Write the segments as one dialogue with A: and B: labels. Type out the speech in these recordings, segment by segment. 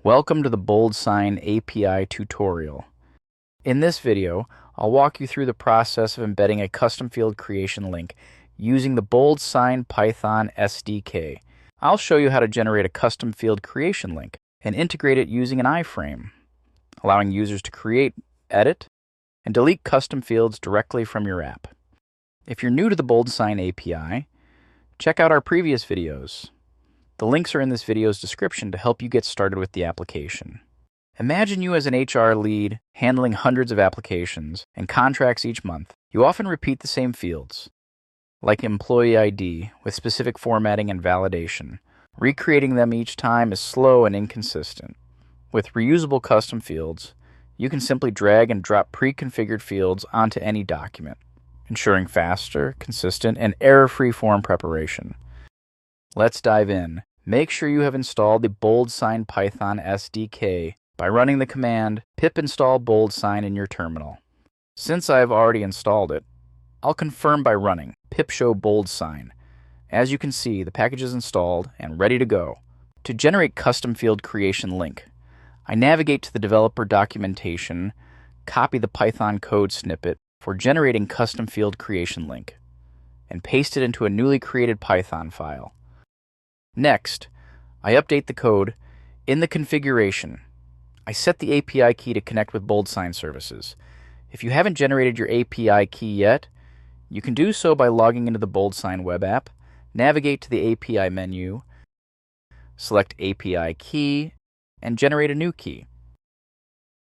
A: Welcome to the BoldSign API tutorial. In this video, I'll walk you through the process of embedding a custom field creation link using the BoldSign Python SDK. I'll show you how to generate a custom field creation link and integrate it using an iframe, allowing users to create, edit, and delete custom fields directly from your app. If you're new to the BoldSign API, check out our previous videos. The links are in this video's description to help you get started with the application. Imagine you as an HR lead handling hundreds of applications and contracts each month. You often repeat the same fields, like employee ID with specific formatting and validation. Recreating them each time is slow and inconsistent. With reusable custom fields, you can simply drag and drop pre-configured fields onto any document, ensuring faster, consistent, and error-free form preparation. Let's dive in. Make sure you have installed the BoldSign Python SDK by running the command pip install BoldSign in your terminal. Since I have already installed it, I'll confirm by running pip show BoldSign. As you can see, the package is installed and ready to go. To generate custom field creation link, I navigate to the developer documentation, copy the Python code snippet for generating custom field creation link, and paste it into a newly created Python file. Next, I update the code. In the configuration, I set the API key to connect with BoldSign services. If you haven't generated your API key yet, you can do so by logging into the BoldSign web app, navigate to the API menu, select API key, and generate a new key.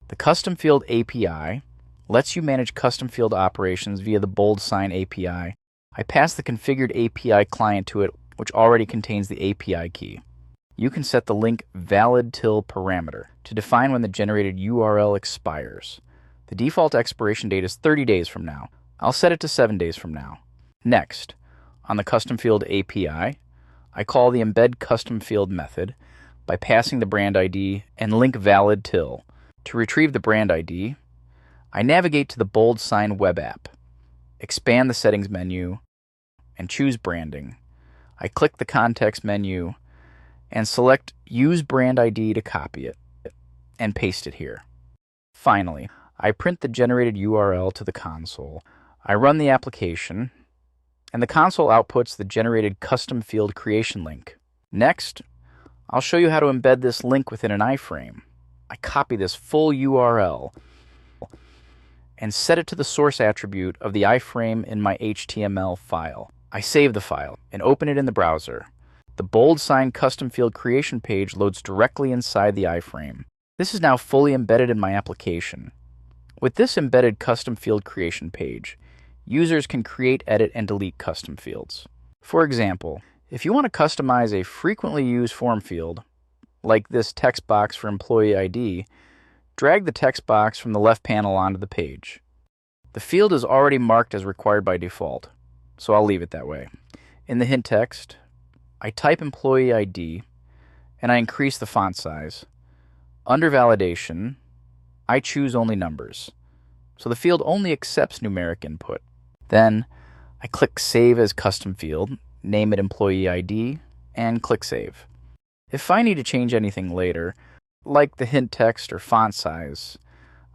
A: The Custom Field API lets you manage custom field operations via the BoldSign API. I pass the configured API client to it, which already contains the API key. You can set the link valid till parameter to define when the generated URL expires. The default expiration date is 30 days from now. I'll set it to 7 days from now. Next, on the Custom Field API, I call the Embed Custom Field method by passing the brand ID and link valid till. To retrieve the brand ID, I navigate to the BoldSign web app, expand the settings menu, and choose branding. I click the context menu and select Use Brand ID to copy it and paste it here. Finally, I print the generated URL to the console. I run the application, and the console outputs the generated custom field creation link. Next, I'll show you how to embed this link within an iframe. I copy this full URL and set it to the source attribute of the iframe in my HTML file. I save the file and open it in the browser. The BoldSign custom field creation page loads directly inside the iframe. This is now fully embedded in my application. With this embedded custom field creation page, users can create, edit, and delete custom fields. For example, if you want to customize a frequently used form field, like this text box for employee ID, drag the text box from the left panel onto the page. The field is already marked as required by default, so I'll leave it that way. In the hint text, I type employee ID and I increase the font size. Under validation, I choose only numbers, so the field only accepts numeric input. Then I click Save as Custom Field, name it Employee ID, and click Save. If I need to change anything later, like the hint text or font size,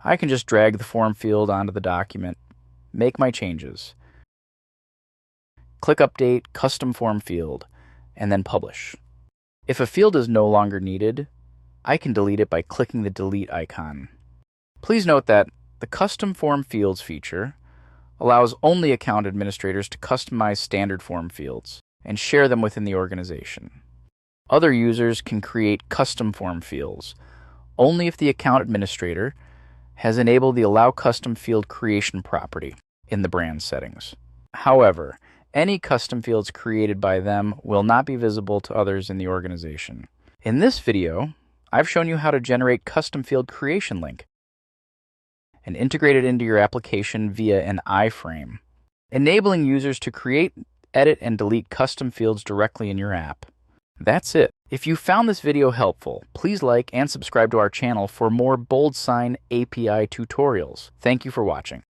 A: I can just drag the form field onto the document, make my changes, click Update Custom Form Field, and then Publish. If a field is no longer needed, I can delete it by clicking the Delete icon. Please note that the Custom Form Fields feature allows only account administrators to customize standard form fields and share them within the organization. Other users can create custom form fields only if the account administrator has enabled the Allow Custom Field Creation property in the brand settings. However, any custom fields created by them will not be visible to others in the organization. In this video, I've shown you how to generate custom field creation link and integrate it into your application via an iframe, enabling users to create, edit, and delete custom fields directly in your app. That's it. If you found this video helpful, please like and subscribe to our channel for more BoldSign API tutorials. Thank you for watching.